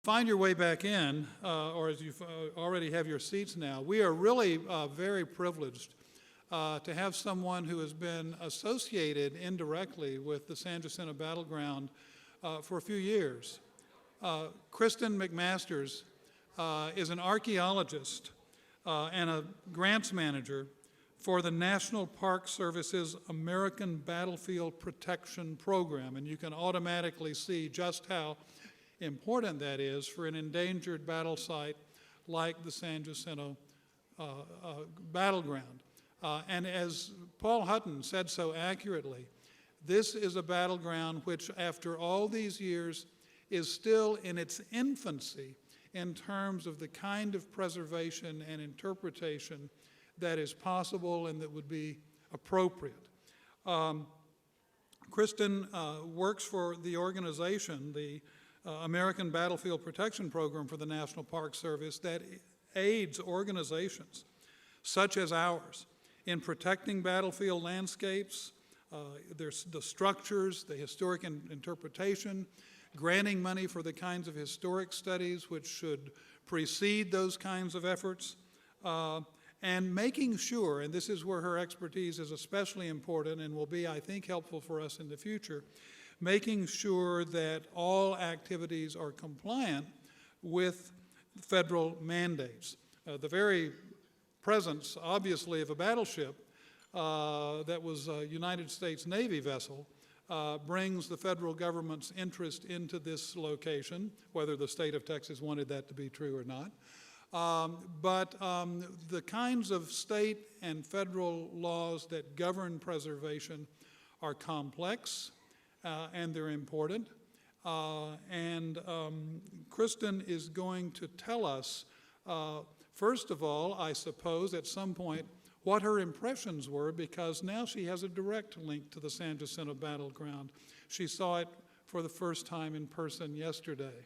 find your way back in, or as you already have your seats now, we are really very privileged to have someone who has been associated indirectly with the San Jacinto Battleground for a few years. Kristin McMasters is an archaeologist and a grants manager for the National Park Service's American Battlefield Protection Program, and you can automatically see just how important that is for an endangered battle site like the San Jacinto Battleground. And as Paul Hutton said so accurately, this is a battleground which, after all these years, is still in its infancy in terms of the kind of preservation and interpretation that is possible and that would be appropriate. Kristin works for the organization, the American Battlefield Protection Program for the National Park Service, that aids organizations such as ours in protecting battlefield landscapes, there's the structures, the historic interpretation, granting money for the kinds of historic studies which should precede those kinds of efforts, and making sure, and this is where her expertise is especially important and will be, I think, helpful for us in the future, making sure that all activities are compliant with federal mandates. The very presence, obviously, of a battleship that was a United States Navy vessel brings the federal government's interest into this location, whether the state of Texas wanted that to be true or not. But the kinds of state and federal laws that govern preservation are complex and they're important. Kristin is going to tell us, first of all, I suppose, at some point, what her impressions were, because now she has a direct link to the San Jacinto Battleground. She saw it for the first time in person yesterday.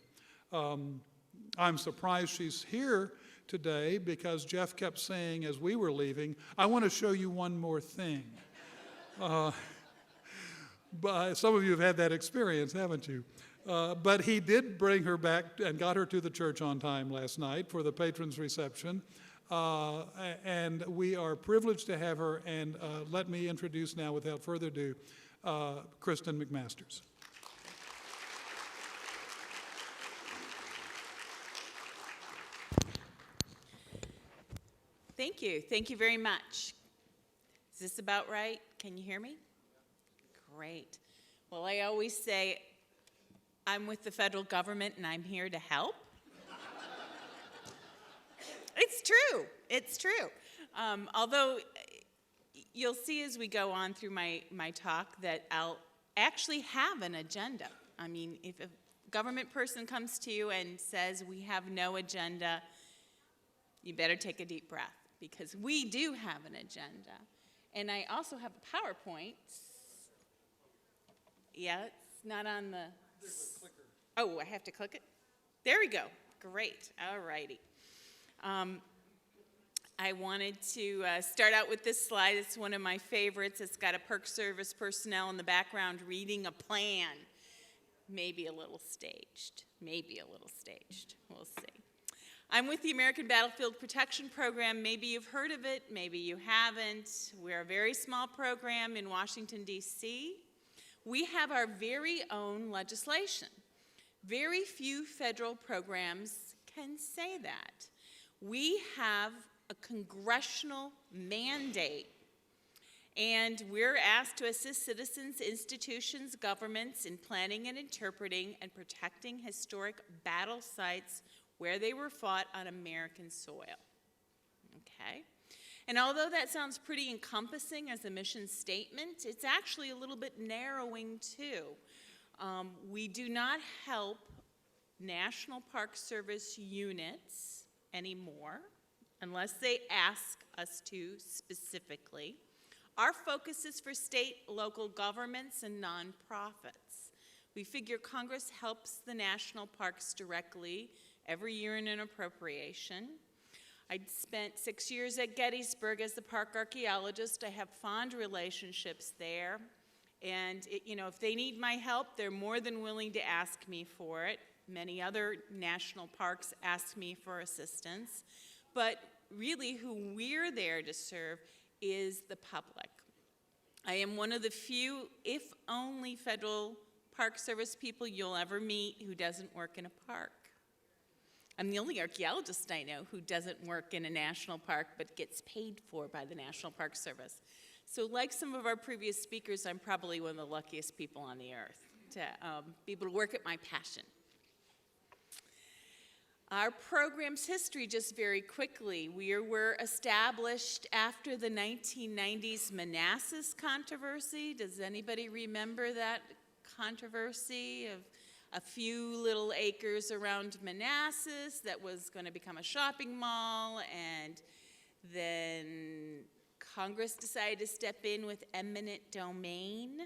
I'm surprised she's here today because Jeff kept saying as we were leaving, I want to show you one more thing. But some of you have had that experience, haven't you? But he did bring her back and got her to the church on time last night for the patrons' reception. And we are privileged to have her. And let me introduce now, without further ado, Kristin McMasters. Thank you. Thank you very much. Is this about right? Can you hear me? Great. Well, I always say I'm with the federal government and I'm here to help. It's true. It's true. Although you'll see as we go on through my talk that I'll actually have an agenda. I mean, if a government person comes to you and says we have no agenda, you better take a deep breath because we do have an agenda. And I also have a PowerPoint. Yeah, it's not on the... There's a clicker. Oh, I have to click it? There we go. Great. All righty. I wanted to start out with this slide. It's one of my favorites. It's got a Park Service personnel in the background reading a plan. Maybe a little staged. Maybe a little staged. We'll see. I'm with the American Battlefield Protection Program. Maybe you've heard of it. Maybe you haven't. We're a very small program in Washington, D.C. We have our very own legislation. Very few federal programs can say that. We have a congressional mandate, and we're asked to assist citizens, institutions, governments in planning and interpreting and protecting historic battle sites where they were fought on American soil. Okay? And although that sounds pretty encompassing as a mission statement, it's actually a little bit narrowing too. We do not help National Park Service units anymore, unless they ask us to specifically. Our focus is for state, local governments, and nonprofits. We figure Congress helps the national parks directly every year in an appropriation. I spent 6 years at Gettysburg as the park archaeologist. I have fond relationships there. And if they need my help, they're more than willing to ask me for it. Many other national parks ask me for assistance. But really who we're there to serve is the public. I am one of the few, if only, federal Park Service people you'll ever meet who doesn't work in a park. I'm the only archaeologist I know who doesn't work in a national park but gets paid for by the National Park Service. So like some of our previous speakers, I'm probably one of the luckiest people on the earth to be able to work at my passion. Our program's history, just very quickly, we were established after the 1990s Manassas controversy. Does anybody remember that controversy of a few little acres around Manassas that was going to become a shopping mall, and then Congress decided to step in with eminent domain?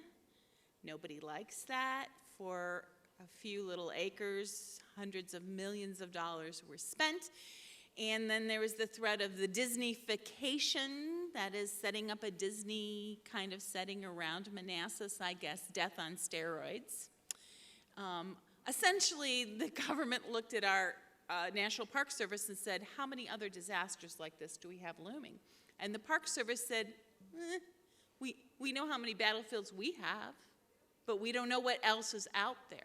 Nobody likes that. For a few little acres, hundreds of millions of dollars were spent. And then there was the threat of the Disneyfication, that is setting up a Disney kind of setting around Manassas, I guess, death on steroids. Essentially, the government looked at our National Park Service and said, how many other disasters like this do we have looming? And the Park Service said, we know how many battlefields we have, but we don't know what else is out there.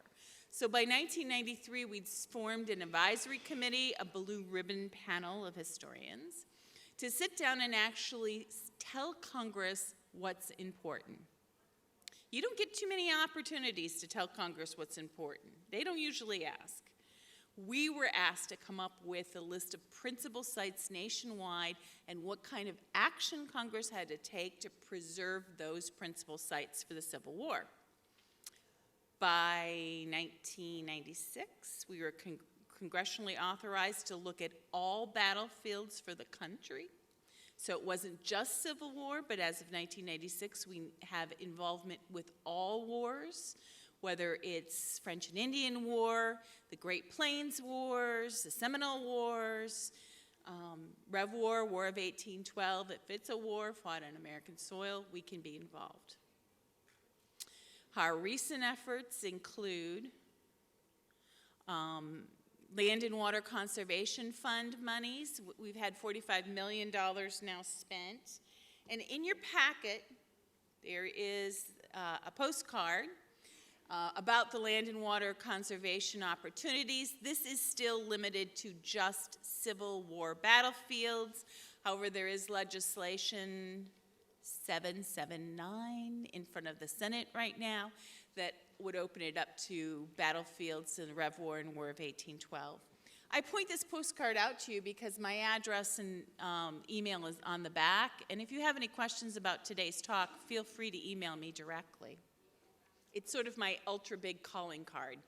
So by 1993, we'd formed an advisory committee, a blue ribbon panel of historians, to sit down and actually tell Congress what's important. You don't get too many opportunities to tell Congress what's important. They don't usually ask. We were asked to come up with a list of principal sites nationwide and what kind of action Congress had to take to preserve those principal sites for the Civil War. By 1996, we were congressionally authorized to look at all battlefields for the country. So it wasn't just Civil War, but as of 1996, we have involvement with all wars, whether it's French and Indian War, the Great Plains Wars, the Seminole Wars, Rev War, War of 1812. If it's a war fought on American soil, we can be involved. Our recent efforts include Land and Water Conservation Fund monies. We've had $45 million now spent. And in your packet, there is a postcard about the land and water conservation opportunities. This is still limited to just Civil War battlefields. However, there is legislation 779 in front of the Senate right now that would open it up to battlefields in the Rev War and War of 1812. I point this postcard out to you because my address and email is on the back, and if you have any questions about today's talk, feel free to email me directly. It's sort of my ultra big calling card.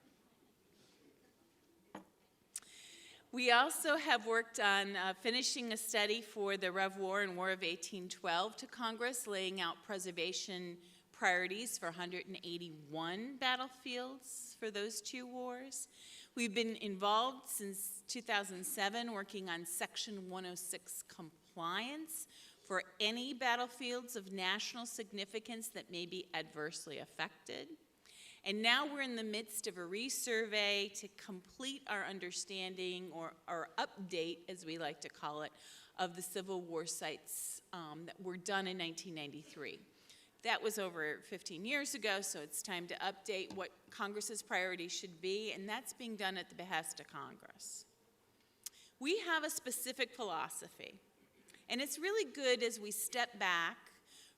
We also have worked on finishing a study for the Rev War and War of 1812 to Congress, laying out preservation priorities for 181 battlefields for those two wars. We've been involved since 2007 working on Section 106 compliance for any battlefields of national significance that may be adversely affected. And now we're in the midst of a resurvey to complete our understanding, or update, as we like to call it, of the Civil War sites that were done in 1993. That was over 15 years ago, so it's time to update what Congress's priorities should be, and that's being done at the behest of Congress. We have a specific philosophy, and it's really good as we step back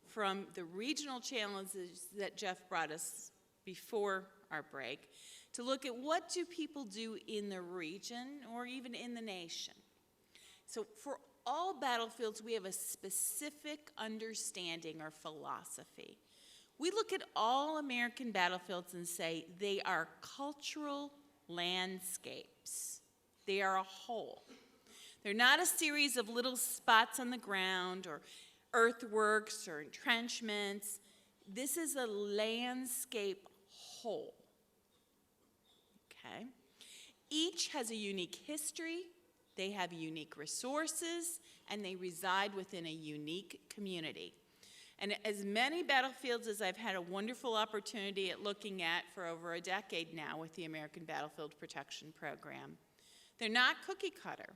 from the regional challenges that Jeff brought us before our break, to look at what do people do in the region or even in the nation. So for all battlefields, we have a specific understanding or philosophy. We look at all American battlefields and say they are cultural landscapes. They are a whole. They're not a series of little spots on the ground or earthworks or entrenchments. This is a landscape whole, okay? Each has a unique history, they have unique resources, and they reside within a unique community. And as many battlefields as I've had a wonderful opportunity at looking at for over a decade now with the American Battlefield Protection Program, they're not cookie cutter.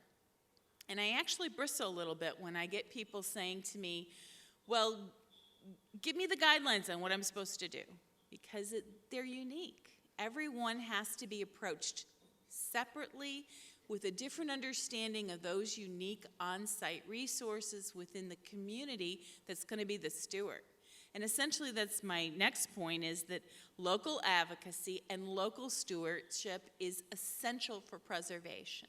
And I actually bristle a little bit when I get people saying to me, well, give me the guidelines on what I'm supposed to do, because they're unique. Everyone has to be approached separately with a different understanding of those unique on-site resources within the community that's going to be the steward. And essentially that's my next point, is that local advocacy and local stewardship is essential for preservation.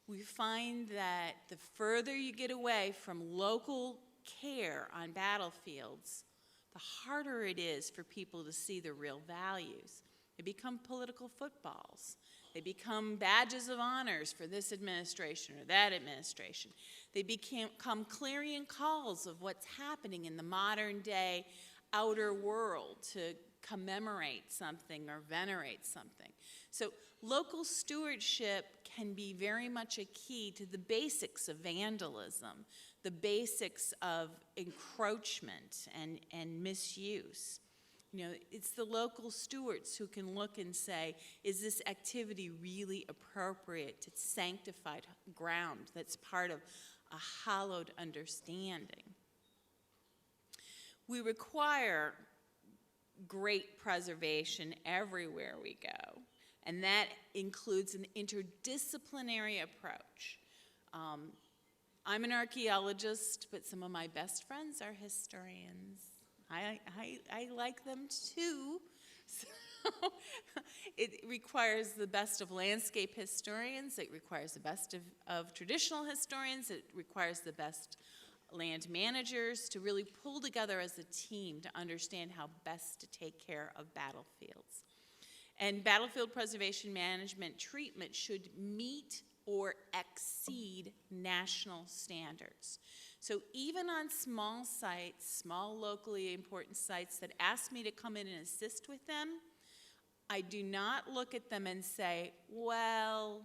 We find that the further you get away from local care on battlefields, the harder it is for people to see the real values. They become political footballs. They become badges of honors for this administration or that administration. They become clarion calls of what's happening in the modern day outer world to commemorate something or venerate something. So local stewardship can be very much a key to the basics of vandalism, the basics of encroachment and misuse. You know, it's the local stewards who can look and say, is this activity really appropriate to sanctified ground that's part of a hallowed understanding? We require great preservation everywhere we go, and that includes an interdisciplinary approach. I'm an archaeologist, but some of my best friends are historians. I like them too. So it requires the best of landscape historians. It requires the best of traditional historians. It requires the best land managers to really pull together as a team to understand how best to take care of battlefields. And battlefield preservation management treatment should meet or exceed national standards. So even on small sites, small locally important sites that ask me to come in and assist with them, I do not look at them and say, well,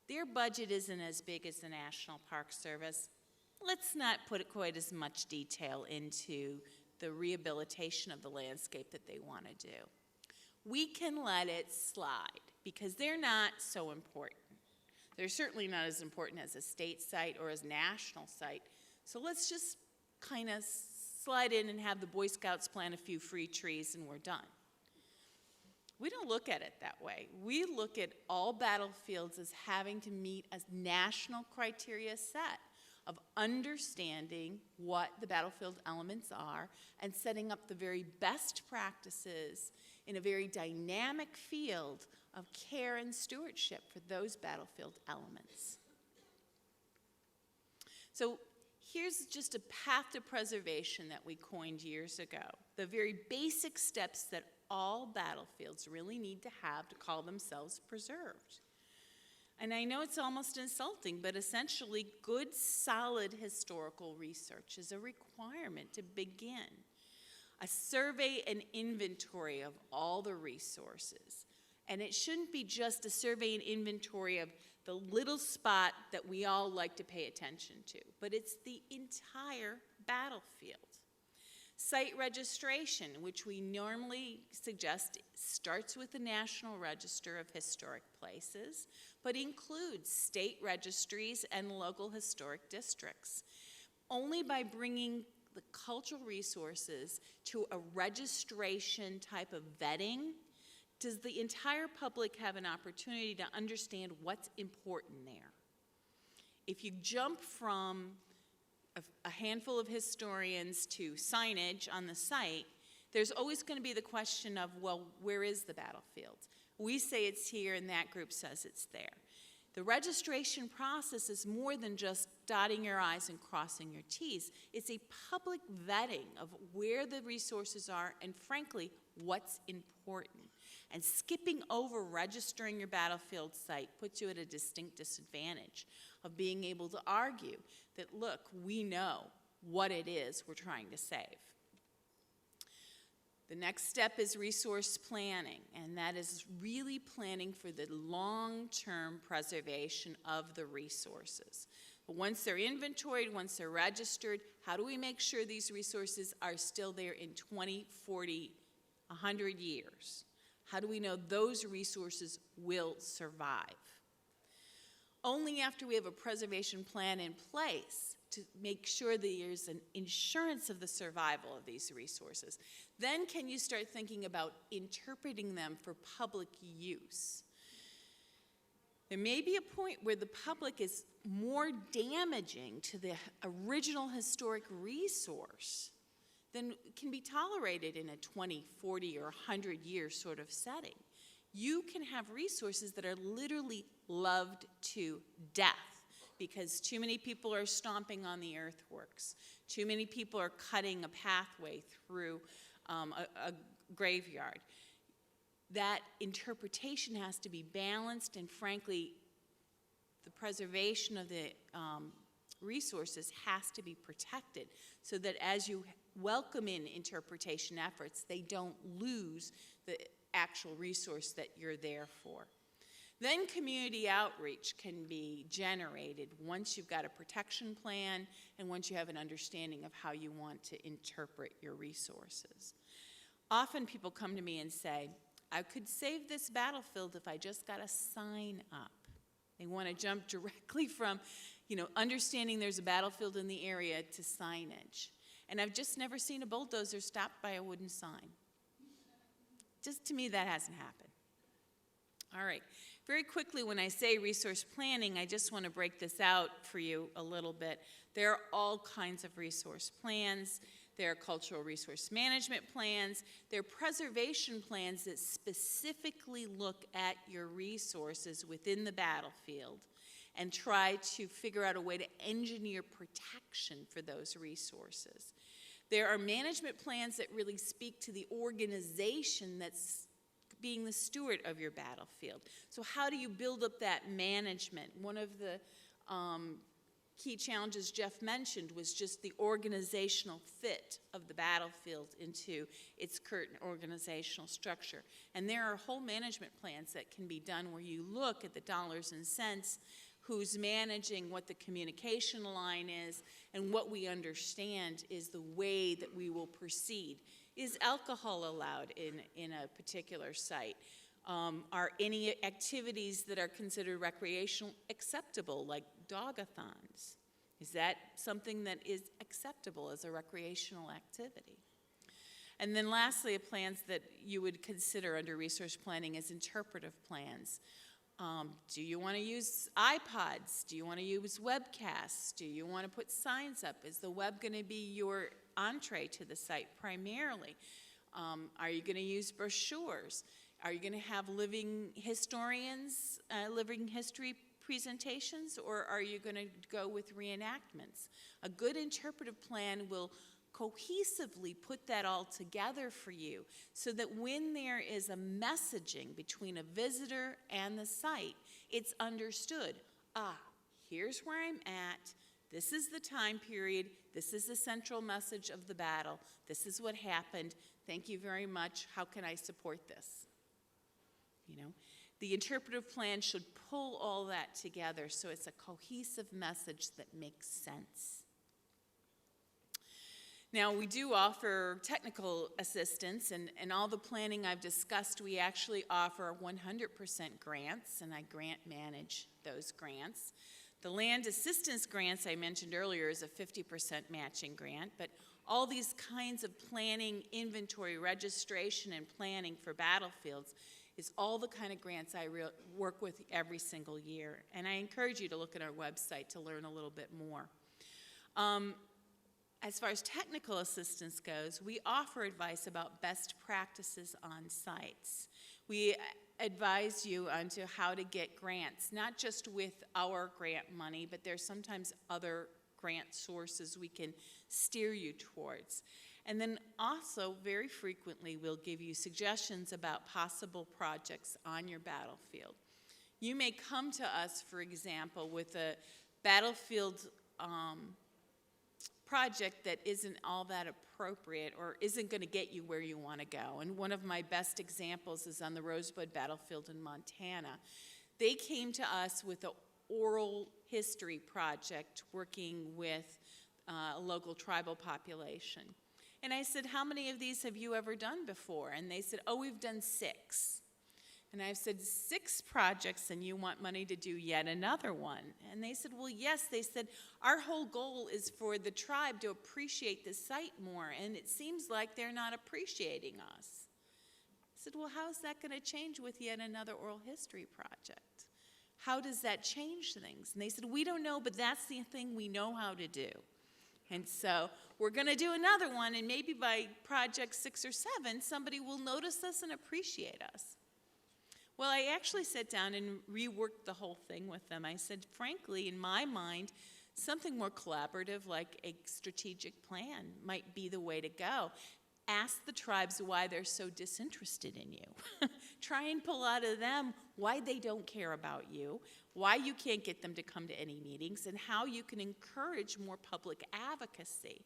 their budget isn't as big as the National Park Service. Let's not put quite as much detail into the rehabilitation of the landscape that they want to do. We can let it slide because they're not so important. They're certainly not as important as a state site or as a national site. So let's just kind of slide in and have the Boy Scouts plant a few free trees and we're done. We don't look at it that way. We look at all battlefields as having to meet a national criteria set of understanding what the battlefield elements are and setting up the very best practices in a very dynamic field of care and stewardship for those battlefield elements. So here's just a path to preservation that we coined years ago. The very basic steps that all battlefields really need to have to call themselves preserved. And I know it's almost insulting, but essentially good, solid historical research is a requirement to begin. A survey and inventory of all the resources. And it shouldn't be just a survey and inventory of the little spot that we all like to pay attention to, but it's the entire battlefield. Site registration, which we normally suggest starts with the National Register of Historic Places, but includes state registries and local historic districts. Only by bringing the cultural resources to a registration type of vetting does the entire public have an opportunity to understand what's important there. If you jump from a handful of historians to signage on the site, there's always going to be the question of, well, where is the battlefield? We say it's here and that group says it's there. The registration process is more than just dotting your I's and crossing your T's. It's a public vetting of where the resources are and, frankly, what's important. And skipping over registering your battlefield site puts you at a distinct disadvantage of being able to argue that, look, we know what it is we're trying to save. The next step is resource planning, and that is really planning for the long-term preservation of the resources. But once they're inventoried, once they're registered, how do we make sure these resources are still there in 20, 40, 100 years? How do we know those resources will survive? Only after we have a preservation plan in place to make sure that there's an insurance of the survival of these resources, then can you start thinking about interpreting them for public use. There may be a point where the public is more damaging to the original historic resource than can be tolerated in a 20, 40, or 100-year sort of setting. You can have resources that are literally loved to death because too many people are stomping on the earthworks. Too many people are cutting a pathway through a graveyard. That interpretation has to be balanced, and frankly, the preservation of the resources has to be protected so that as you welcome in interpretation efforts, they don't lose the actual resource that you're there for. Then community outreach can be generated once you've got a protection plan and once you have an understanding of how you want to interpret your resources. Often people come to me and say, I could save this battlefield if I just got a sign up. They want to jump directly from, understanding there's a battlefield in the area to signage. And I've just never seen a bulldozer stopped by a wooden sign. Just to me, that hasn't happened. All right. Very quickly, when I say resource planning, I just want to break this out for you a little bit. There are all kinds of resource plans. There are cultural resource management plans. There are preservation plans that specifically look at your resources within the battlefield and try to figure out a way to engineer protection for those resources. There are management plans that really speak to the organization that's being the steward of your battlefield. So how do you build up that management? One of the key challenges Jeff mentioned was just the organizational fit of the battlefield into its current organizational structure. And there are whole management plans that can be done where you look at the dollars and cents, who's managing, what the communication line is, and what we understand is the way that we will proceed. Is alcohol allowed in a particular site? Are any activities that are considered recreational acceptable, like dog-a-thons? Is that something that is acceptable as a recreational activity? And then lastly, plans that you would consider under resource planning is interpretive plans. Do you want to use iPods? Do you want to use webcasts? Do you want to put signs up? Is the web going to be your entree to the site primarily? Are you going to use brochures? Are you going to have living historians, living history presentations, or are you going to go with reenactments? A good interpretive plan will cohesively put that all together for you so that when there is a messaging between a visitor and the site, it's understood. Here's where I'm at. This is the time period. This is the central message of the battle. This is what happened. Thank you very much. How can I support this? The interpretive plan should pull all that together so it's a cohesive message that makes sense. Now, we do offer technical assistance, and all the planning I've discussed, we actually offer 100% grants, and I grant manage those grants. The land assistance grants I mentioned earlier is a 50% matching grant, but all these kinds of planning, inventory, registration, and planning for battlefields is all the kind of grants I work with every single year. And I encourage you to look at our website to learn a little bit more. As far as technical assistance goes, we offer advice about best practices on sites. We advise you on to how to get grants, not just with our grant money, but there's sometimes other grant sources we can steer you towards. And then also, very frequently, we'll give you suggestions about possible projects on your battlefield. You may come to us, for example, with a battlefield project that isn't all that appropriate or isn't going to get you where you want to go. And one of my best examples is on the Rosebud Battlefield in Montana. They came to us with an oral history project working with a local tribal population. And I said, how many of these have you ever done before? And they said, oh, we've done 6. And I said, 6 projects, and you want money to do yet another one? And they said, well, yes. They said, our whole goal is for the tribe to appreciate the site more, and it seems like they're not appreciating us. I said, well, how is that going to change with yet another oral history project? How does that change things? And they said, we don't know, but that's the thing we know how to do. And so we're going to do another one, and maybe by project 6 or 7, somebody will notice us and appreciate us. Well, I actually sat down and reworked the whole thing with them. I said, frankly, in my mind, something more collaborative like a strategic plan might be the way to go. Ask the tribes why they're so disinterested in you. Try and pull out of them why they don't care about you, why you can't get them to come to any meetings, and how you can encourage more public advocacy.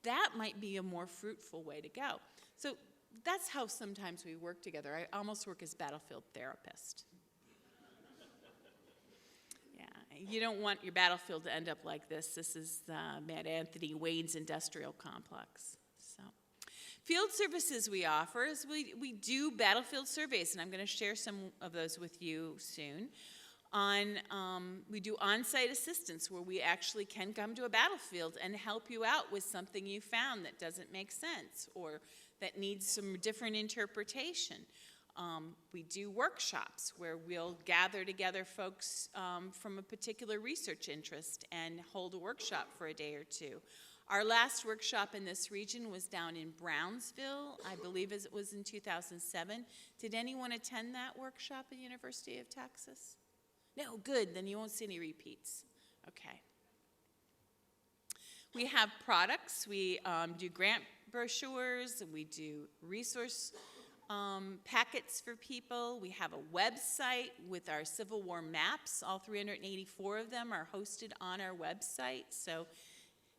That might be a more fruitful way to go. So that's how sometimes we work together. I almost work as battlefield therapist. Yeah, you don't want your battlefield to end up like this. This is Mad Anthony Wayne's industrial complex. So, field services we offer is we do battlefield surveys, and I'm going to share some of those with you soon. We do on-site assistance where we actually can come to a battlefield and help you out with something you found that doesn't make sense or that needs some different interpretation. We do workshops where we'll gather together folks from a particular research interest and hold a workshop for a day or 2. Our last workshop in this region was down in Brownsville, I believe it was in 2007. Did anyone attend that workshop at University of Texas? No, good, then you won't see any repeats. Okay. We have products. We do grant brochures. We do resource packets for people. We have a website with our Civil War maps. All 384 of them are hosted on our website. So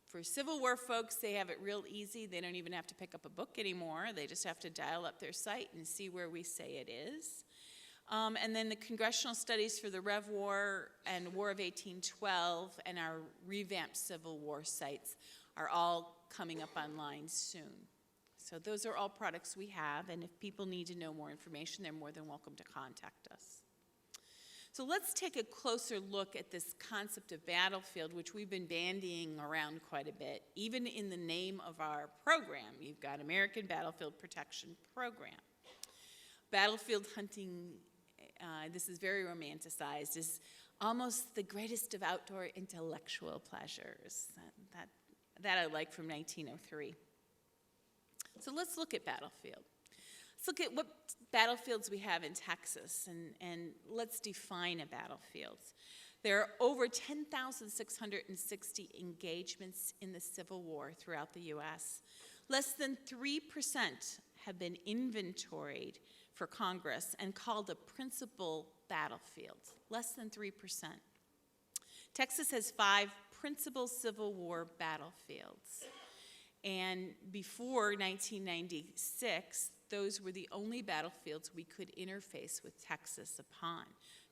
for Civil War folks, they have it real easy. They don't even have to pick up a book anymore. They just have to dial up their site and see where we say it is. And then the congressional studies for the Rev War and War of 1812 and our revamped Civil War sites are all coming up online soon. So those are all products we have, and if people need to know more information, they're more than welcome to contact us. So let's take a closer look at this concept of battlefield, which we've been bandying around quite a bit. Even in the name of our program, you've got American Battlefield Protection Program. Battlefield hunting, this is very romanticized, is almost the greatest of outdoor intellectual pleasures. That I like from 1903. So let's look at battlefield. Let's look at what battlefields we have in Texas, and let's define a battlefield. There are over 10,660 engagements in the Civil War throughout the U.S. Less than 3% have been inventoried for Congress and called a principal battlefield. Less than 3%. Texas has 5 principal Civil War battlefields. And before 1996, those were the only battlefields we could interface with Texas upon.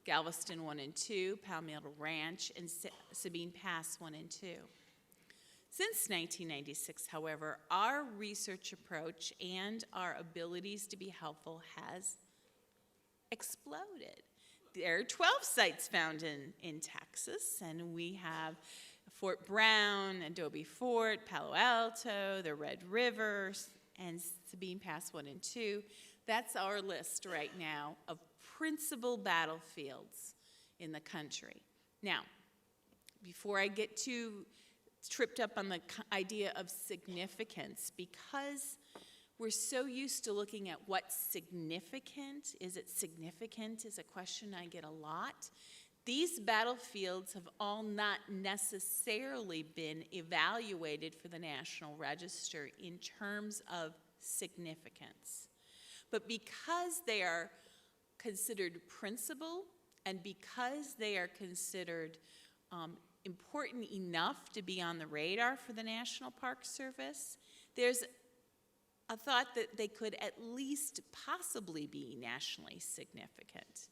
Galveston 1 and 2, Palmetto Ranch, and Sabine Pass 1 and 2. Since 1996, however, our research approach and our abilities to be helpful has exploded. There are 12 sites found in Texas, and we have Fort Brown, Adobe Fort, Palo Alto, the Red River, and Sabine Pass 1 and 2. That's our list right now of principal battlefields in the country. Now, before I get too tripped up on the idea of significance, because we're so used to looking at what's significant. Is it significant is a question I get a lot. These battlefields have all not necessarily been evaluated for the National Register in terms of significance. But because they are considered principal and because they are considered important enough to be on the radar for the National Park Service, there's a thought that they could at least possibly be nationally significant.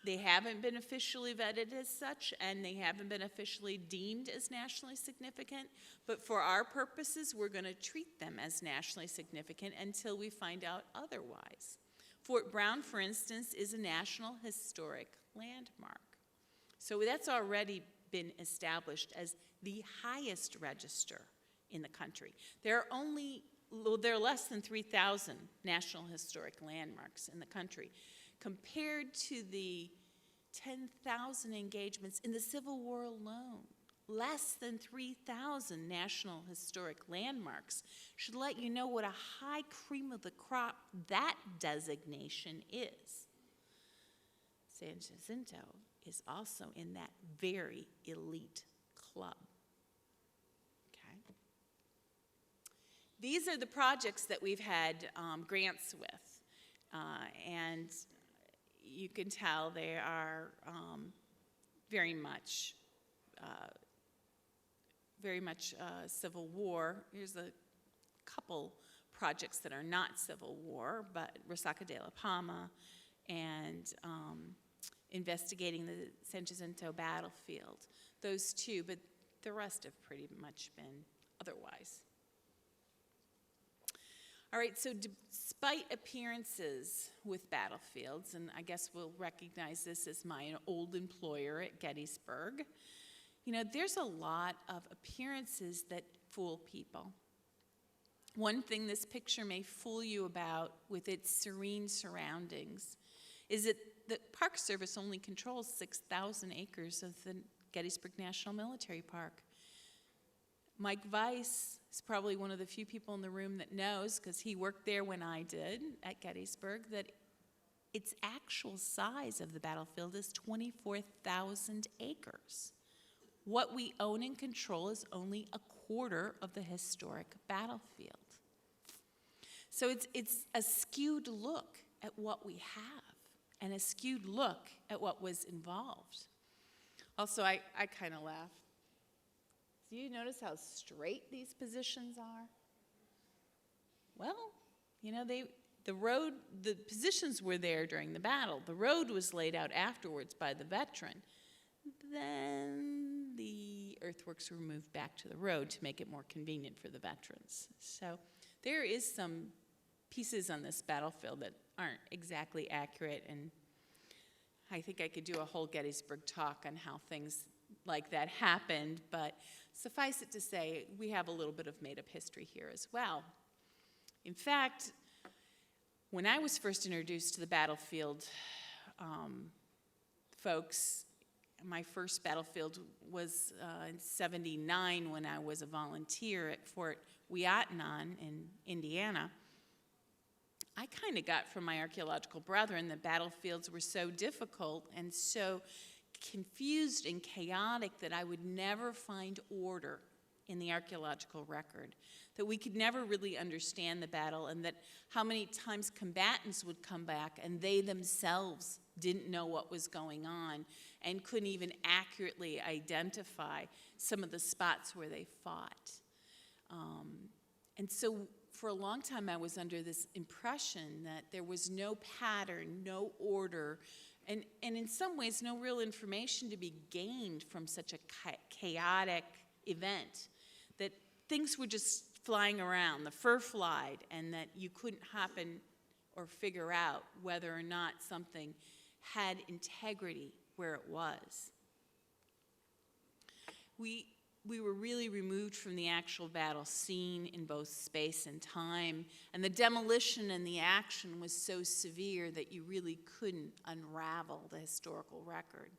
They haven't been officially vetted as such, and they haven't been officially deemed as nationally significant, but for our purposes, we're going to treat them as nationally significant until we find out otherwise. Fort Brown, for instance, is a National Historic Landmark. So that's already been established as the highest register in the country. There are less than 3,000 National Historic Landmarks in the country, compared to the 10,000 engagements in the Civil War alone. Less than 3,000 National Historic Landmarks should let you know what a high cream of the crop that designation is. San Jacinto is also in that very elite club. Okay. These are the projects that we've had grants with, and you can tell they are very much Civil War. Here's a couple projects that are not Civil War, but Resaca de la Palma and investigating the San Jacinto battlefield. Those two, but the rest have pretty much been otherwise. All right, so despite appearances with battlefields, and I guess we'll recognize this as my old employer at Gettysburg, you know, there's a lot of appearances that fool people. One thing this picture may fool you about with its serene surroundings is that the Park Service only controls 6,000 acres of the Gettysburg National Military Park. Mike Weiss is probably one of the few people in the room that knows, because he worked there when I did at Gettysburg, that its actual size of the battlefield is 24,000 acres. What we own and control is only a quarter of the historic battlefield. So it's a skewed look at what we have and a skewed look at what was involved. Also, I kind of laugh. Do you notice how straight these positions are? Well, you know, the positions were there during the battle. The road was laid out afterwards by the veteran. Then the earthworks were moved back to the road to make it more convenient for the veterans. So there is some pieces on this battlefield that aren't exactly accurate, and I think I could do a whole Gettysburg talk on how things like that happened, but suffice it to say, we have a little bit of made-up history here as well. In fact, when I was first introduced to the battlefield, folks, my first battlefield was in '79 when I was a volunteer at Fort Ouiatenon in Indiana. I kind of got from my archaeological brethren that battlefields were so difficult and so confused and chaotic that I would never find order in the archaeological record, that we could never really understand the battle, and that how many times combatants would come back and they themselves didn't know what was going on and couldn't even accurately identify some of the spots where they fought. And so for a long time I was under this impression that there was no pattern, no order, and in some ways no real information to be gained from such a chaotic event, that things were just flying around, the fur flied, and that you couldn't happen or figure out whether or not something had integrity where it was. We were really removed from the actual battle scene in both space and time, and the demolition and the action was so severe that you really couldn't unravel the historical record.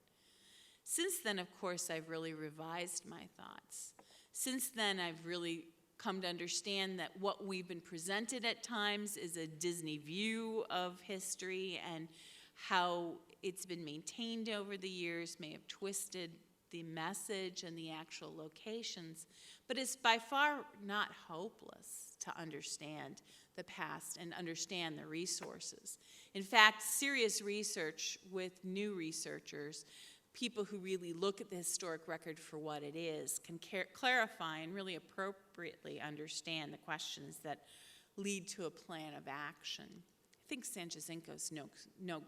Since then, of course, I've really revised my thoughts. Since then, I've really come to understand that what we've been presented at times is a Disney view of history, and how it's been maintained over the years may have twisted the message and the actual locations, but it's by far not hopeless to understand the past and understand the resources. In fact, serious research with new researchers, people who really look at the historic record for what it is, can clarify and really appropriately understand the questions that lead to a plan of action. I think San Jacinto's no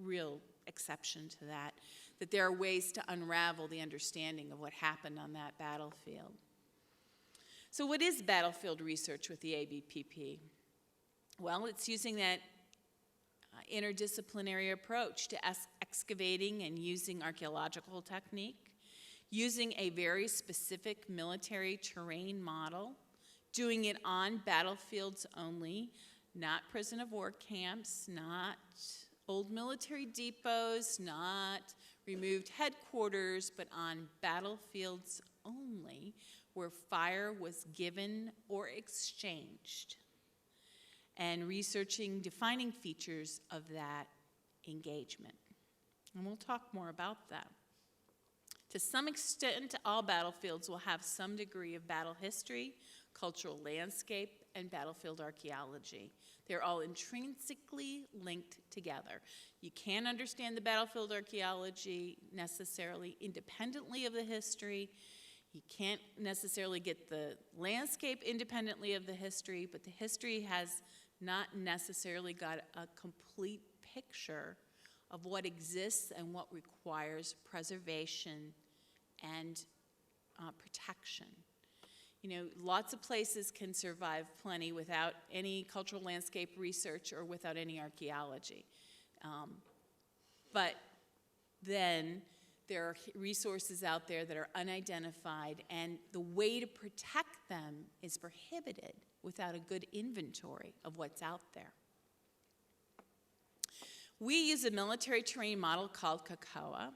real exception to that, that there are ways to unravel the understanding of what happened on that battlefield. So what is battlefield research with the ABPP? Well, it's using that interdisciplinary approach to excavating and using archaeological technique, using a very specific military terrain model, doing it on battlefields only, not prison of war camps, not old military depots, not removed headquarters, but on battlefields only, where fire was given or exchanged, and researching defining features of that engagement. And we'll talk more about that. To some extent, all battlefields will have some degree of battle history, cultural landscape, and battlefield archaeology. They're all intrinsically linked together. You can't understand the battlefield archaeology necessarily independently of the history. You can't necessarily get the landscape independently of the history, but the history has not necessarily got a complete picture of what exists and what requires preservation and protection. You know, lots of places can survive plenty without any cultural landscape research or without any archaeology. But then there are resources out there that are unidentified, and the way to protect them is prohibited without a good inventory of what's out there. We use a military terrain model called COCOA.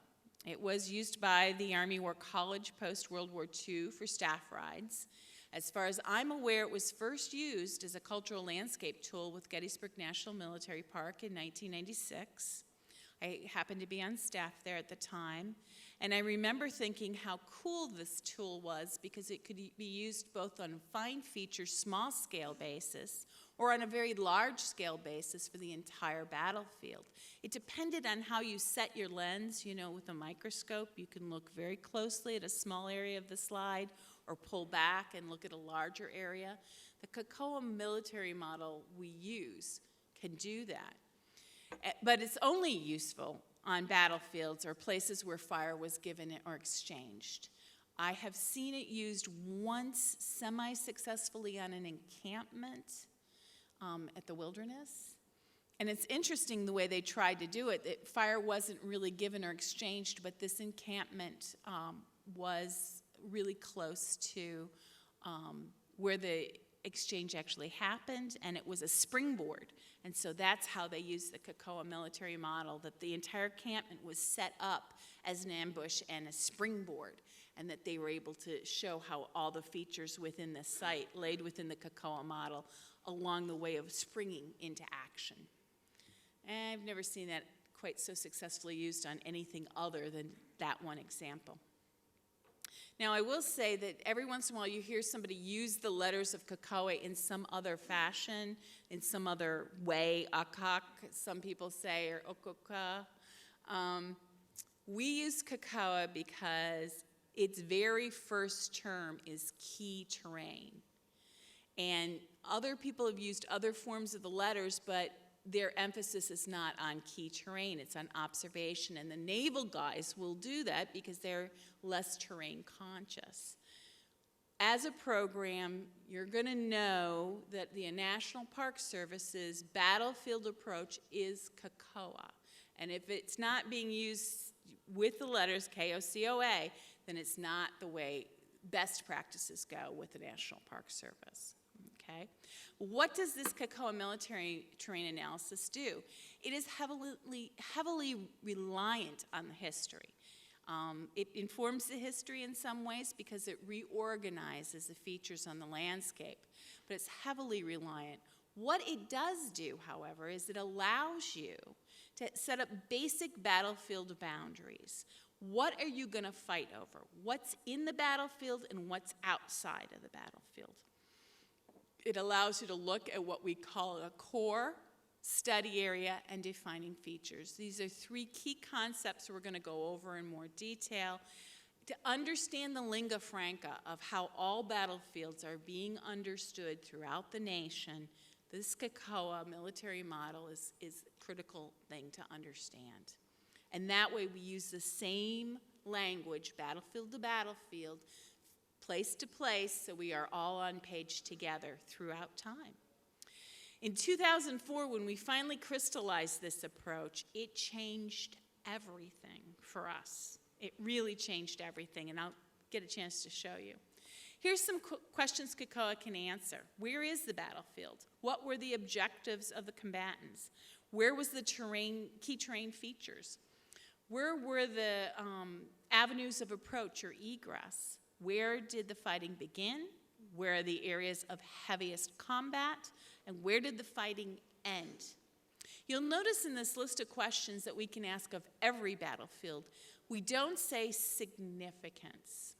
It was used by the Army War College post-World War II for staff rides. As far as I'm aware, it was first used as a cultural landscape tool with Gettysburg National Military Park in 1996. I happened to be on staff there at the time, and I remember thinking how cool this tool was because it could be used both on a fine feature, small scale basis, or on a very large scale basis for the entire battlefield. It depended on how you set your lens. You know, with a microscope, you can look very closely at a small area of the slide or pull back and look at a larger area. The COCOA military model we use can do that. But it's only useful on battlefields or places where fire was given or exchanged. I have seen it used once semi-successfully on an encampment at the Wilderness. And it's interesting the way they tried to do it. That fire wasn't really given or exchanged, but this encampment was really close to where the exchange actually happened, and it was a springboard. And so that's how they used the COCOA military model, that the entire encampment was set up as an ambush and a springboard, and that they were able to show how all the features within the site laid within the COCOA model along the way of springing into action. And I've never seen that quite so successfully used on anything other than that one example. Now, I will say that every once in a while you hear somebody use the letters of COCOA in some other fashion, in some other way, akak, some people say, or okoka. We use COCOA because its very first term is key terrain. And other people have used other forms of the letters, but their emphasis is not on key terrain, it's on observation. And the naval guys will do that because they're less terrain conscious. As a program, you're going to know that the National Park Service's battlefield approach is COCOA. And if it's not being used with the letters KOCOA, then it's not the way best practices go with the National Park Service. Okay? What does this COCOA military terrain analysis do? It is heavily reliant on the history. It informs the history in some ways because it reorganizes the features on the landscape, but it's heavily reliant. What it does do, however, is it allows you to set up basic battlefield boundaries. What are you going to fight over? What's in the battlefield and what's outside of the battlefield? It allows you to look at what we call a core, study area, and defining features. These are three key concepts we're going to go over in more detail. To understand the lingua franca of how all battlefields are being understood throughout the nation, This KAKOA military model is a critical thing to understand. And that way we use the same language, battlefield to battlefield, place to place, so we are all on page together throughout time. In 2004, when we finally crystallized this approach, it changed everything for us. It really changed everything, and I'll get a chance to show you. Here's some questions KAKOA can answer. Where is the battlefield? What were the objectives of the combatants? Where was the terrain, key terrain features? Where were the avenues of approach or egress? Where did the fighting begin? Where are the areas of heaviest combat? And where did the fighting end? You'll notice in this list of questions that we can ask of every battlefield, we don't say significance.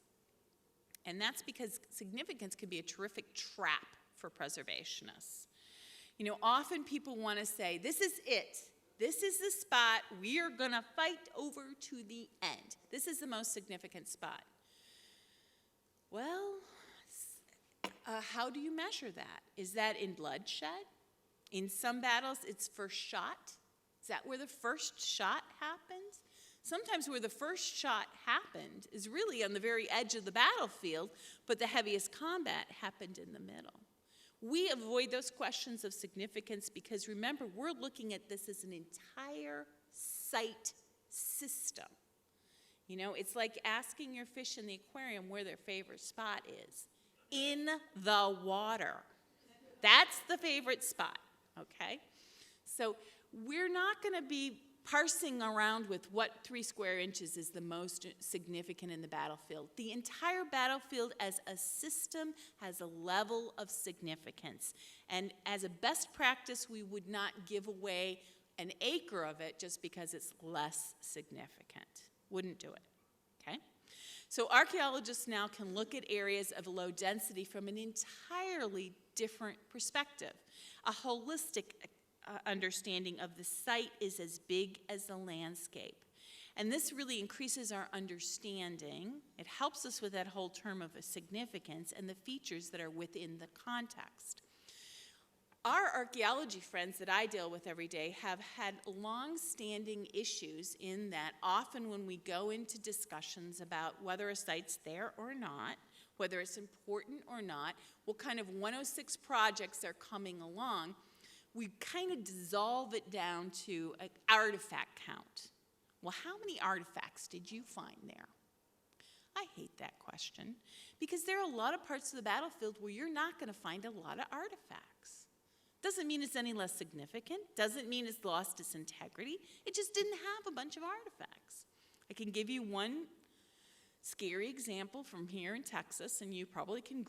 And that's because significance can be a terrific trap for preservationists. You know, often people want to say, this is it. This is the spot we are going to fight over to the end. This is the most significant spot. Well, how do you measure that? Is that in bloodshed? In some battles, it's first shot. Is that where the first shot happens? Sometimes where the first shot happened is really on the very edge of the battlefield, but the heaviest combat happened in the middle. We avoid those questions of significance because, remember, we're looking at this as an entire site system. You know, it's like asking your fish in the aquarium where their favorite spot is. In the water. That's the favorite spot, okay? So we're not going to be parsing around with what 3 square inches is the most significant in the battlefield. The entire battlefield as a system has a level of significance. And as a best practice, we would not give away an acre of it just because it's less significant. Wouldn't do it, okay? So archaeologists now can look at areas of low density from an entirely different perspective. A holistic understanding of the site is as big as the landscape. And this really increases our understanding. It helps us with that whole term of significance and the features that are within the context. Our archaeology friends that I deal with every day have had long-standing issues in that often when we go into discussions about whether a site's there or not, whether it's important or not, what kind of 106 projects are coming along, we kind of dissolve it down to an artifact count. Well, how many artifacts did you find there? I hate that question because there are a lot of parts of the battlefield where you're not going to find a lot of artifacts. Doesn't mean it's any less significant, doesn't mean it's lost its integrity. It just didn't have a bunch of artifacts. I can give you one scary example from here in Texas, and you probably can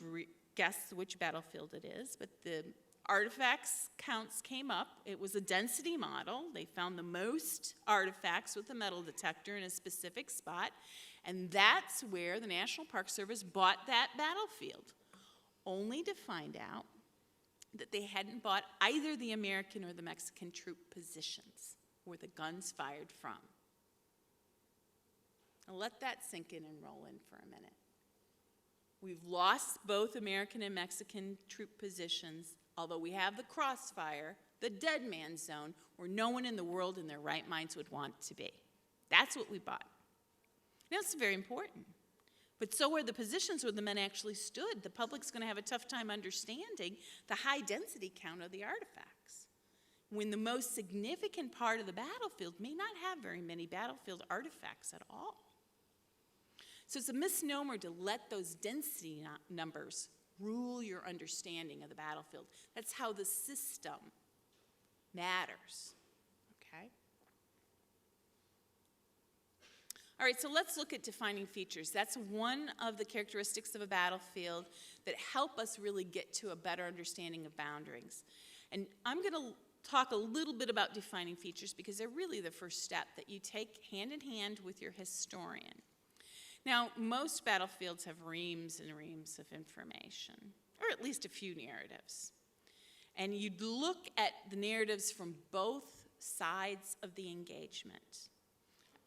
guess which battlefield it is, but the artifacts counts came up. It was a density model. They found the most artifacts with a metal detector in a specific spot, and that's where the National Park Service bought that battlefield, only to find out that they hadn't bought either the American or the Mexican troop positions where the guns fired from. Now let that sink in and roll in for a minute. We've lost both American and Mexican troop positions, although we have the crossfire, the dead man zone, where no one in the world in their right minds would want to be. That's what we bought. Now, it's very important. But so are the positions where the men actually stood. The public's going to have a tough time understanding the high density count of the artifacts, when the most significant part of the battlefield may not have very many battlefield artifacts at all. So it's a misnomer to let those density numbers rule your understanding of the battlefield. That's how the system matters, okay? All right, so let's look at defining features. That's one of the characteristics of a battlefield that help us really get to a better understanding of boundaries. And I'm going to talk a little bit about defining features because they're really the first step that you take hand in hand with your historian. Now, most battlefields have reams and reams of information, or at least a few narratives. And you'd look at the narratives from both sides of the engagement.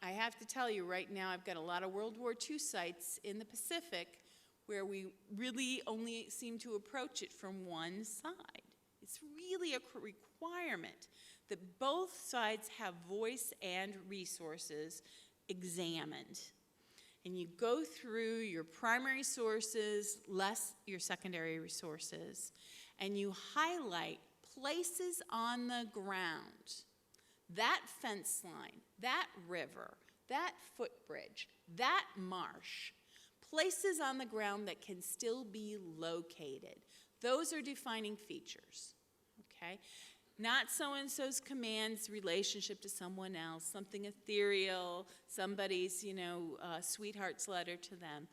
I have to tell you right now, I've got a lot of World War II sites in the Pacific where we really only seem to approach it from one side. It's really a requirement that both sides have voice and resources examined. And you go through your primary sources, less your secondary resources, and you highlight places on the ground, that fence line, that river, that footbridge, that marsh, places on the ground that can still be located. Those are defining features, okay? Not so-and-so's commands relationship to someone else, something ethereal, somebody's, sweetheart's letter to them.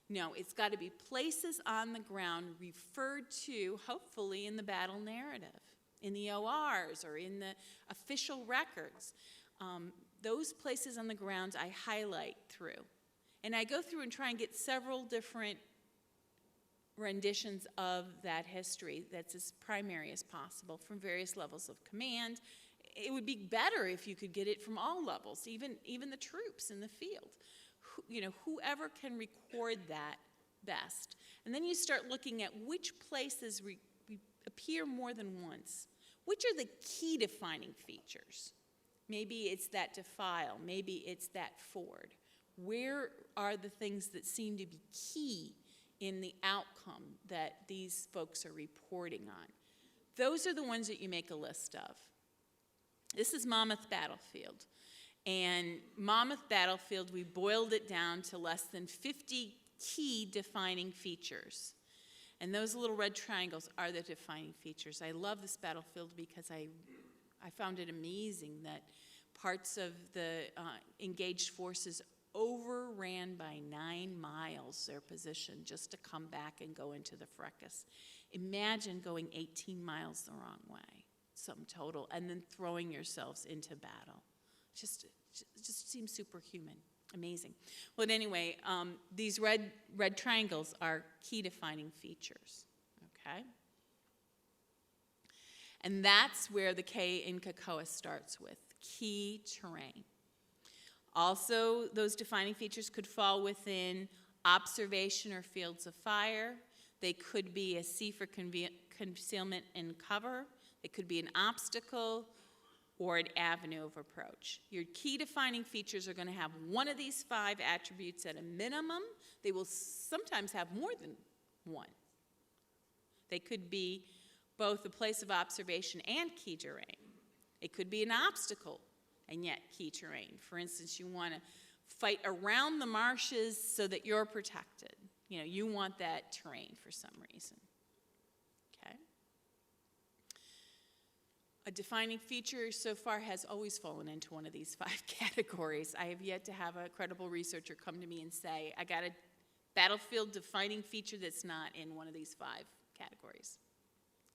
No, it's got to be places on the ground referred to, hopefully, in the battle narrative, in the ORs or in the official records. Those places on the ground I highlight through. And I go through and try and get several different renditions of that history that's as primary as possible from various levels of command. It would be better if you could get it from all levels, even the troops in the field. Whoever can record that best. And then you start looking at which places appear more than once. Which are the key defining features? Maybe it's that defile, maybe it's that ford. Where are the things that seem to be key in the outcome that these folks are reporting on? Those are the ones that you make a list of. This is Monmouth Battlefield. And Monmouth Battlefield, we boiled it down to less than 50 key defining features. And those little red triangles are the defining features. I love this battlefield because I found it amazing that parts of the engaged forces overran by 9 miles their position just to come back and go into the fracas. Imagine going 18 miles the wrong way, sum total, and then throwing yourselves into battle. Just seems superhuman. Amazing. Well, anyway, these red triangles are key defining features, okay? And that's where the K in COCOA starts with, key terrain. Also, those defining features could fall within observation or fields of fire. They could be a C for concealment and cover. It could be an obstacle or an avenue of approach. Your key defining features are going to have one of these 5 attributes at a minimum. They will sometimes have more than one. They could be both a place of observation and key terrain. It could be an obstacle and yet key terrain. For instance, you want to fight around the marshes so that you're protected. You want that terrain for some reason. Okay? A defining feature so far has always fallen into one of these 5 categories. I have yet to have a credible researcher come to me and say, I got a battlefield defining feature that's not in one of these 5 categories.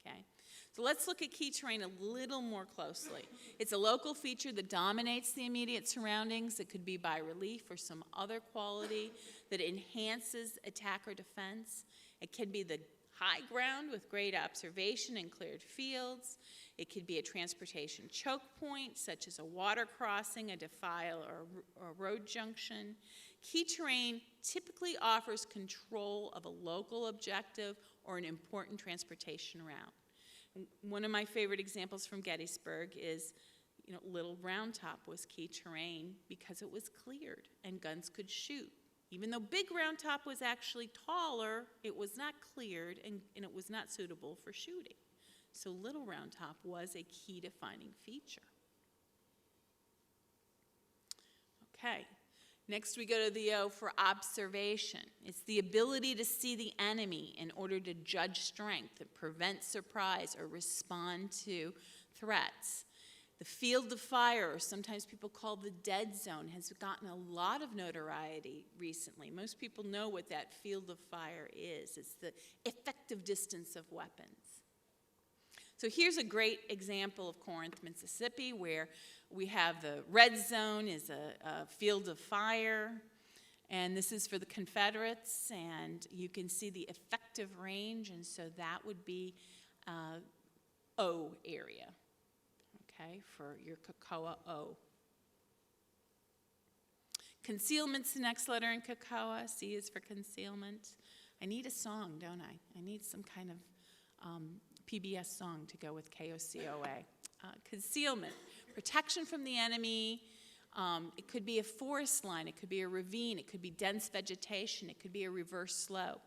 Okay? So let's look at key terrain a little more closely. It's a local feature that dominates the immediate surroundings. It could be by relief or some other quality that enhances attack or defense. It can be the high ground with great observation and cleared fields. It could be a transportation choke point, such as a water crossing, a defile, or a road junction. Key terrain typically offers control of a local objective or an important transportation route. One of my favorite examples from Gettysburg is, Little Round Top was key terrain because it was cleared and guns could shoot. Even though Big Round Top was actually taller, it was not cleared and it was not suitable for shooting. So Little Round Top was a key defining feature. Okay, next we go to the O for observation. It's the ability to see the enemy in order to judge strength and prevent surprise or respond to threats. The field of fire, or sometimes people call the dead zone, has gotten a lot of notoriety recently. Most people know what that field of fire is. It's the effective distance of weapons. So here's a great example of Corinth, Mississippi, where we have the red zone is a field of fire, and this is for the Confederates, and you can see the effective range, and so that would be O area. Okay, for your COCOA O. Concealment's the next letter in COCOA. C is for concealment. I need a song, don't I? I need some kind of PBS song to go with KOCOA. Concealment, protection from the enemy. It could be a forest line, it could be a ravine, it could be dense vegetation, it could be a reverse slope.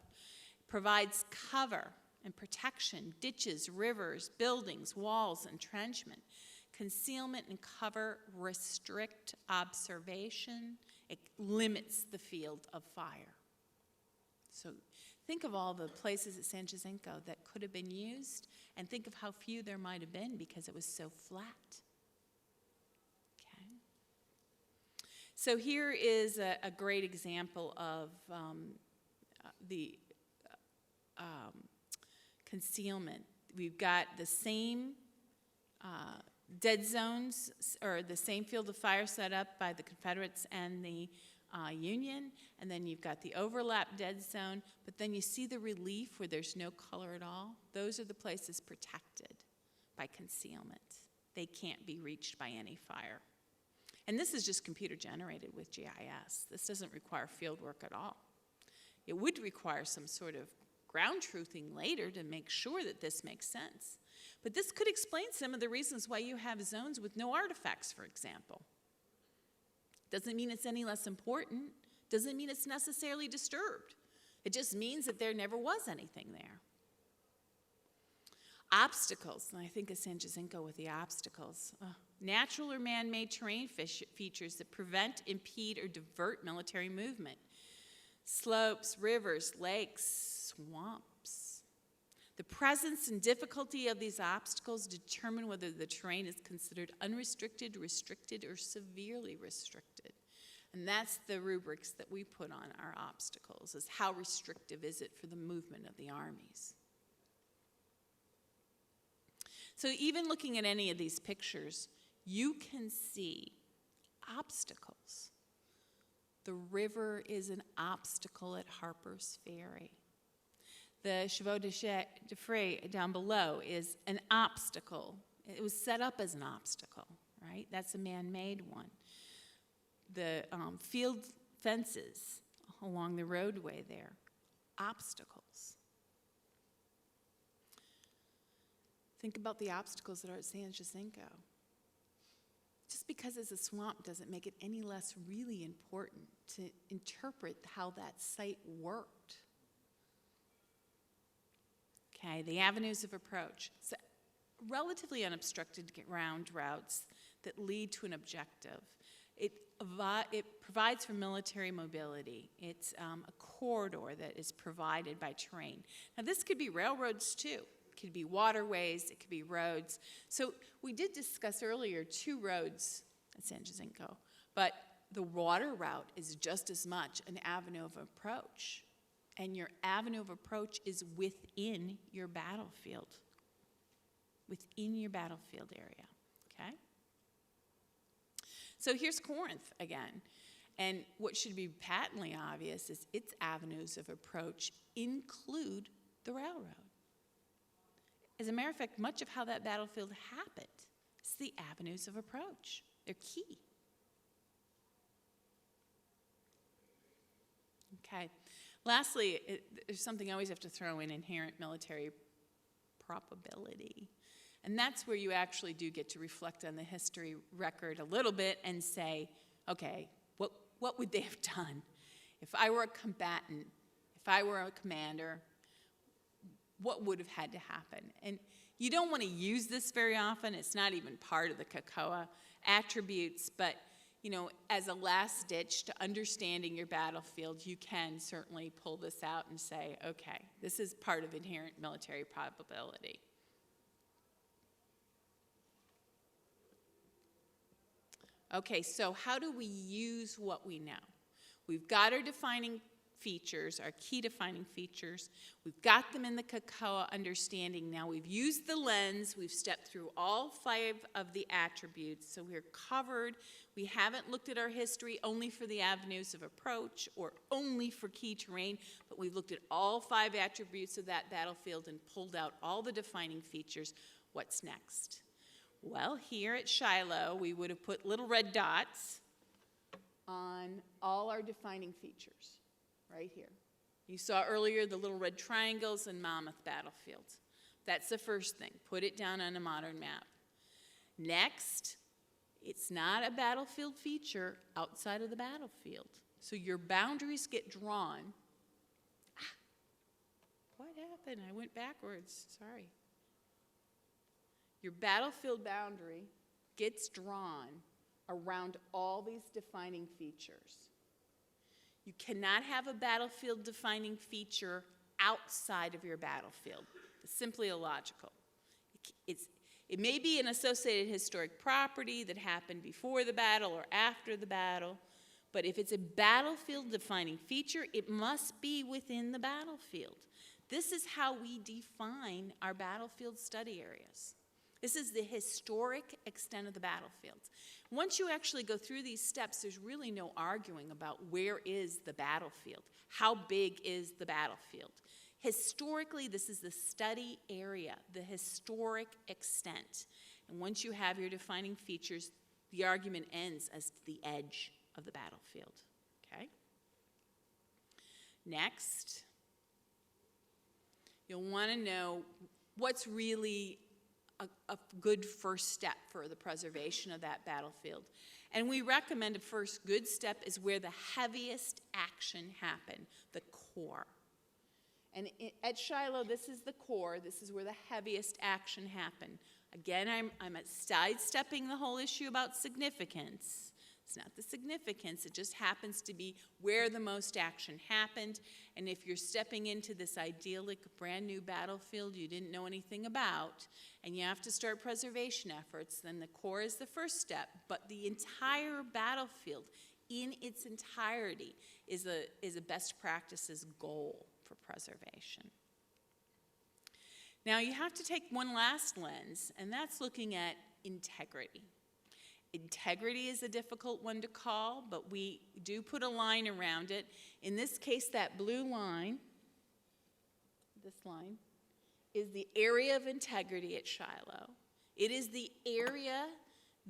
It provides cover and protection, ditches, rivers, buildings, walls, entrenchment. Concealment and cover restrict observation. It limits the field of fire. So think of all the places at San Jacinto that could have been used, and think of how few there might have been because it was so flat. Okay. So here is a great example of the concealment. We've got the same dead zones, or the same field of fire set up by the Confederates and the Union, and then you've got the overlap dead zone, but then you see the relief where there's no color at all. Those are the places protected by concealment. They can't be reached by any fire. And this is just computer generated with GIS. This doesn't require field work at all. It would require some sort of ground truthing later to make sure that this makes sense. But this could explain some of the reasons why you have zones with no artifacts, for example. Doesn't mean it's any less important. Doesn't mean it's necessarily disturbed. It just means that there never was anything there. Obstacles, and I think of San Jacinto with the obstacles. Natural or man-made terrain features that prevent, impede, or divert military movement. Slopes, rivers, lakes, swamps. The presence and difficulty of these obstacles determine whether the terrain is considered unrestricted, restricted, or severely restricted. And that's the rubrics that we put on our obstacles, is how restrictive is it for the movement of the armies. So even looking at any of these pictures, you can see obstacles. The river is an obstacle at Harper's Ferry. The Chevaux de Frise down below is an obstacle. It was set up as an obstacle, right? That's a man-made one. The field fences along the roadway there, obstacles. Think about the obstacles that are at San Jacinto. Just because it's a swamp doesn't make it any less really important to interpret how that site worked. Okay, the avenues of approach. So relatively unobstructed ground routes that lead to an objective. It provides for military mobility. It's a corridor that is provided by terrain. Now this could be railroads too. It could be waterways, it could be roads. So we did discuss earlier 2 roads at San Jacinto, but the water route is just as much an avenue of approach. And your avenue of approach is within your battlefield area, okay? So here's Corinth again. And what should be patently obvious is its avenues of approach include the railroad. As a matter of fact, much of how that battlefield happened is the avenues of approach. They're key. Okay. Lastly, there's something I always have to throw in: inherent military probability. And that's where you actually do get to reflect on the history record a little bit and say, okay, what would they have done? If I were a combatant, if I were a commander, what would have had to happen? And you don't want to use this very often. It's not even part of the COCOA attributes, but you know, as a last ditch to understanding your battlefield, you can certainly pull this out and say, okay, this is part of inherent military probability. Okay, so how do we use what we know? We've got our defining features, our key defining features. We've got them in the COCOA understanding. Now we've used the lens. We've stepped through all 5 of the attributes. So we're covered. We haven't looked at our history only for the avenues of approach or only for key terrain, but we've looked at all 5 attributes of that battlefield and pulled out all the defining features. What's next? Well, here at Shiloh, we would have put little red dots on all our defining features. Right here. You saw earlier the little red triangles and Monmouth battlefields. That's the first thing. Put it down on a modern map. Next, it's not a battlefield feature outside of the battlefield. So your boundaries get drawn. What happened? I went backwards. Sorry. Your battlefield boundary gets drawn around all these defining features. You cannot have a battlefield defining feature outside of your battlefield. It's simply illogical. It may be an associated historic property that happened before the battle or after the battle, but if it's a battlefield defining feature, it must be within the battlefield. This is how we define our battlefield study areas. This is the historic extent of the battlefields. Once you actually go through these steps, there's really no arguing about where is the battlefield. How big is the battlefield? Historically, this is the study area, the historic extent. And once you have your defining features, the argument ends as to the edge of the battlefield. Okay? Next, you'll want to know what's really a good first step for the preservation of that battlefield. And we recommend a first good step is where the heaviest action happened, the core. And at Shiloh, this is the core. This is where the heaviest action happened. Again, I'm sidestepping the whole issue about significance. It's not the significance. It just happens to be where the most action happened. And if you're stepping into this idyllic, brand new battlefield you didn't know anything about, and you have to start preservation efforts, then the core is the first step. But the entire battlefield in its entirety is a best practices goal for preservation. Now you have to take one last lens, and that's looking at integrity. Integrity is a difficult one to call, but we do put a line around it. In this case, that blue line, this line, is the area of integrity at Shiloh. It is the area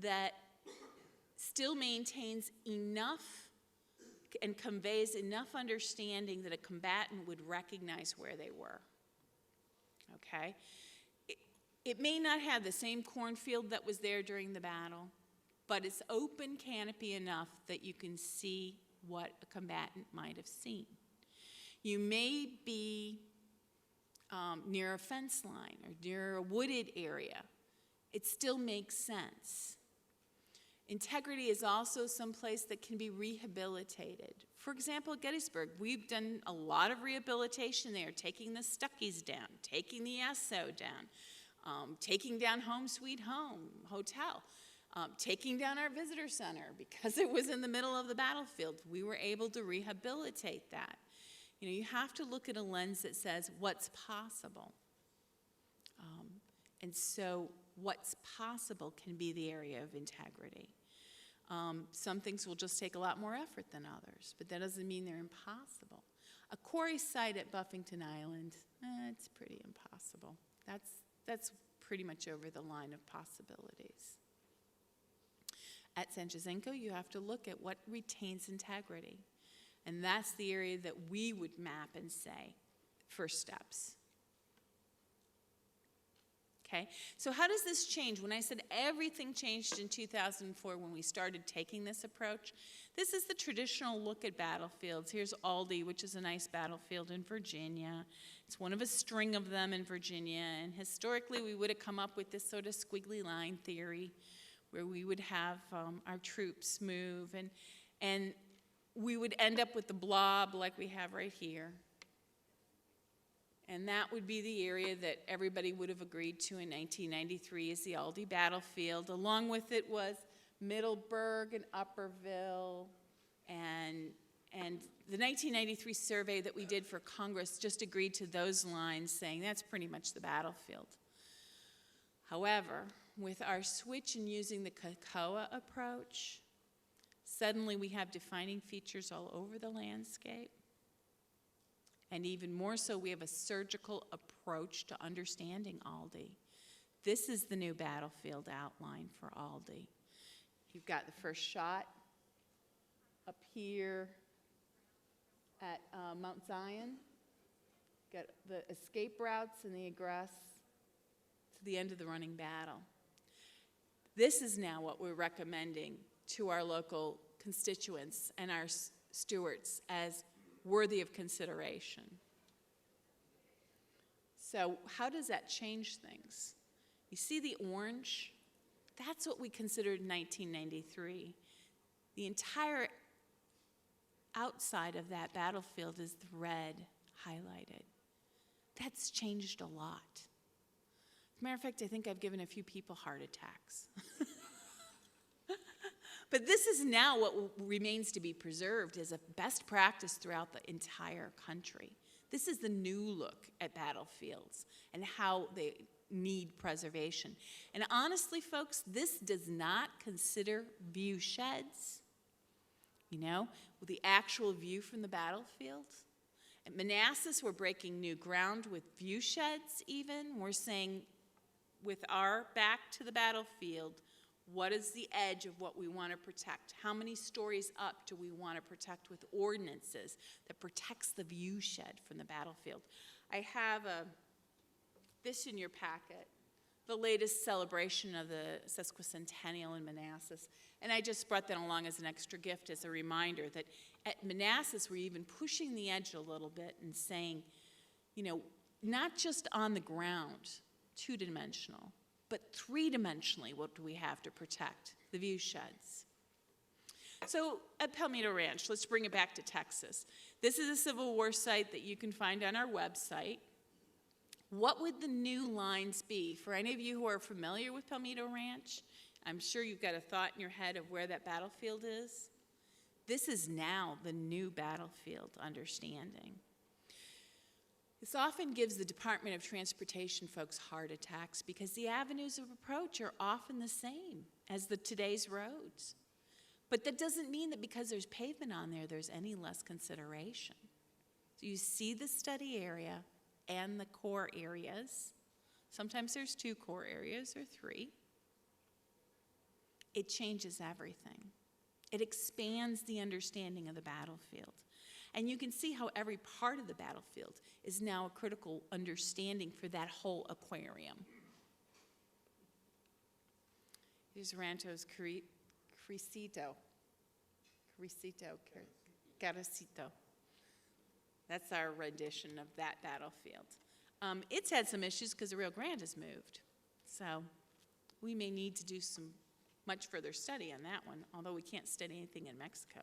that still maintains enough and conveys enough understanding that a combatant would recognize where they were. Okay? It may not have the same cornfield that was there during the battle, but it's open canopy enough that you can see what a combatant might have seen. You may be near a fence line or near a wooded area. It still makes sense. Integrity is also someplace that can be rehabilitated. For example, at Gettysburg, we've done a lot of rehabilitation there, taking the Stuckies down, taking the Esso down, taking down Home Sweet Home Hotel, taking down our visitor center because it was in the middle of the battlefield. We were able to rehabilitate that. You know, you have to look at a lens that says what's possible. And so what's possible can be the area of integrity. Some things will just take a lot more effort than others, but that doesn't mean they're impossible. A quarry site at Buffington Island, it's pretty impossible. That's pretty much over the line of possibilities. At San Jacinto, you have to look at what retains integrity. And that's the area that we would map and say, first steps. Okay, so how does this change? When I said everything changed in 2004 when we started taking this approach, this is the traditional look at battlefields. Here's Aldie, which is a nice battlefield in Virginia. It's one of a string of them in Virginia, and historically we would have come up with this sort of squiggly line theory where we would have our troops move, and we would end up with the blob like we have right here. And that would be the area that everybody would have agreed to in 1993 as the Aldie battlefield. Along with it was Middleburg and Upperville. And the 1993 survey that we did for Congress just agreed to those lines, saying that's pretty much the battlefield. However, with our switch in using the COCOA approach, suddenly we have defining features all over the landscape. And even more so, we have a surgical approach to understanding Aldie. This is the new battlefield outline for Aldie. You've got the first shot up here at Mount Zion. Got the escape routes and the egress to the end of the running battle. This is now what we're recommending to our local constituents and our stewards as worthy of consideration. So how does that change things? You see the orange? That's what we considered in 1993. The entire outside of that battlefield is the red highlighted. That's changed a lot. As a matter of fact, I think I've given a few people heart attacks. But this is now what remains to be preserved as a best practice throughout the entire country. This is the new look at battlefields and how they need preservation. And honestly, folks, this does not consider view sheds, you know, with the actual view from the battlefield. At Manassas, we're breaking new ground with view sheds even. We're saying with our back to the battlefield, what is the edge of what we want to protect? How many stories up do we want to protect with ordinances that protects the view shed from the battlefield? I have this in your packet, the latest celebration of the sesquicentennial in Manassas. And I just brought that along as an extra gift, as a reminder that at Manassas, we're even pushing the edge a little bit and saying, you know, not just on the ground, two-dimensional, but three-dimensionally, what do we have to protect? The view sheds. So at Palmito Ranch, let's bring it back to Texas. This is a Civil War site that you can find on our website. What would the new lines be? For any of you who are familiar with Palmito Ranch, I'm sure you've got a thought in your head of where that battlefield is. This is now the new battlefield understanding. This often gives the Department of Transportation folks heart attacks because the avenues of approach are often the same as today's roads. But that doesn't mean that because there's pavement on there, there's any less consideration. So you see the study area and the core areas. Sometimes there's 2 core areas or 3. It changes everything. It expands the understanding of the battlefield. And you can see how every part of the battlefield is now a critical understanding for that whole aquarium. Here's Rancho's Caricito. That's our rendition of that battlefield. It's had some issues because the Rio Grande has moved. So we may need to do some much further study on that one, although we can't study anything in Mexico.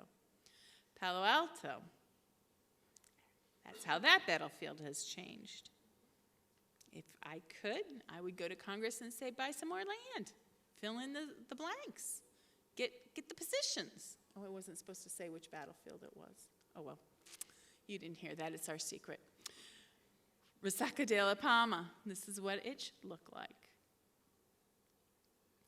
Palo Alto. That's how that battlefield has changed. If I could, I would go to Congress and say, buy some more land. Fill in the blanks. Get the positions. Oh, I wasn't supposed to say which battlefield it was. Oh, well. You didn't hear that. It's our secret. Resaca de la Palma. This is what it should look like.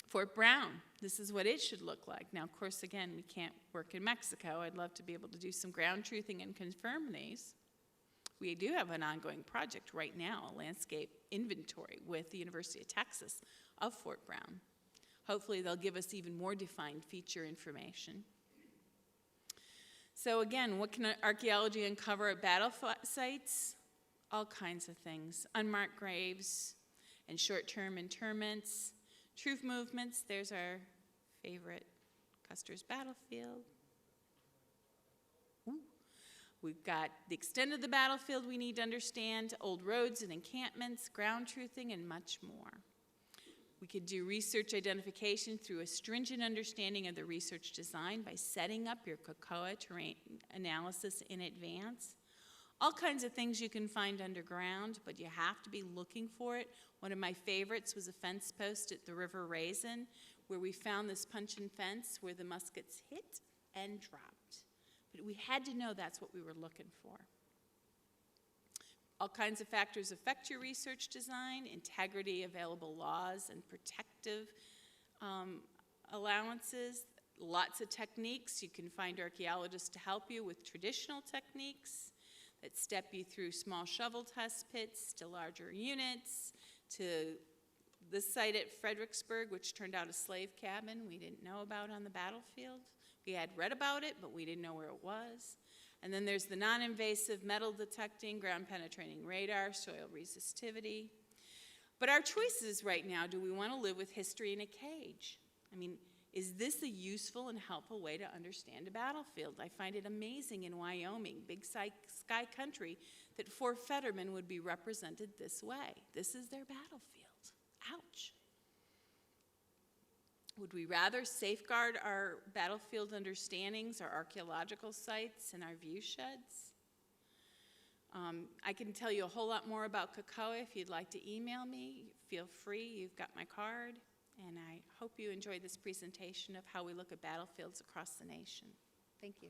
Fort Brown. This is what it should look like. Now, of course, again, we can't work in Mexico. I'd love to be able to do some ground truthing and confirm these. We do have an ongoing project right now, a landscape inventory with the University of Texas of Fort Brown. Hopefully they'll give us even more defined feature information. So again, what can archaeology uncover at battle sites? All kinds of things. Unmarked graves and short-term interments, troop movements. There's our favorite Custer's battlefield. Ooh. We've got the extent of the battlefield we need to understand, old roads and encampments, ground truthing, and much more. We could do research identification through a stringent understanding of the research design by setting up your COCOA terrain analysis in advance. All kinds of things you can find underground, but you have to be looking for it. One of my favorites was a fence post at the River Raisin, where we found this puncheon fence where the muskets hit and dropped. But we had to know that's what we were looking for. All kinds of factors affect your research design: integrity, available laws, and protective allowances. Lots of techniques. You can find archaeologists to help you with traditional techniques that step you through small shovel test pits to larger units, to this site at Fredericksburg, which turned out a slave cabin we didn't know about on the battlefield. We had read about it, but we didn't know where it was. And then there's the non-invasive metal detecting, ground penetrating radar, soil resistivity. But our choices right now, do we want to live with history in a cage? I mean, is this a useful and helpful way to understand a battlefield? I find it amazing in Wyoming, big sky country, that Fort Fetterman would be represented this way. This is their battlefield. Ouch. Would we rather safeguard our battlefield understandings, our archaeological sites, and our view sheds? I can tell you a whole lot more about Kakao if you'd like to email me. Feel free, you've got my card. And I hope you enjoyed this presentation of how we look at battlefields across the nation. Thank you.